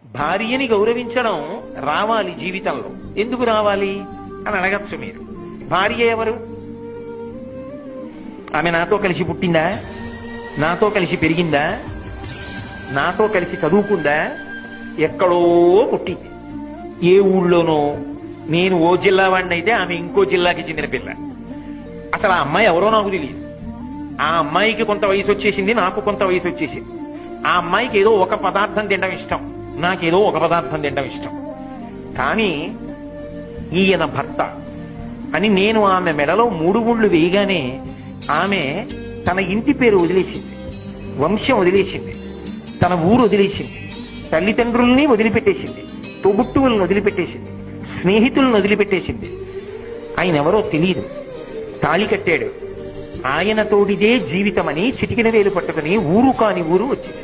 భార్యని గౌరవించడం రావాలి జీవితంలో. ఎందుకు రావాలి అని అడగచ్చు మీరు. భార్య ఎవరు? ఆమె నాతో కలిసి పుట్టిందా? నాతో కలిసి పెరిగిందా? నాతో కలిసి చదువుకుందా? ఎక్కడో పుట్టింది, ఏ ఊళ్ళోనో. నేను ఓ జిల్లా వాడిని అయితే ఆమె ఇంకో జిల్లాకి చెందిన పిల్ల. అసలు ఆ అమ్మాయి ఎవరో నాకు తెలియదు. ఆ అమ్మాయికి కొంత వయసు వచ్చేసింది, నాకు కొంత వయసు వచ్చేసింది. ఆ అమ్మాయికి ఏదో ఒక పదార్థం తినడం ఇష్టం, నాకేదో ఒక పదార్థం తినడం ఇష్టం. కానీ ఈయన భర్త అని నేను ఆమె మెడలో 3 ముళ్ళు వేయగానే ఆమె తన ఇంటి పేరు వదిలేసింది, వంశం వదిలేసింది, తన ఊరు వదిలేసింది, తల్లిదండ్రుల్ని వదిలిపెట్టేసింది, తోబుట్టువులను వదిలిపెట్టేసింది, స్నేహితులను వదిలిపెట్టేసింది. ఆయన ఎవరో తెలియదు, తాళి కట్టాడు. ఆయన తోడిదే జీవితమని చిటికిన వేలు పట్టుకుని ఊరు కాని ఊరు వచ్చింది.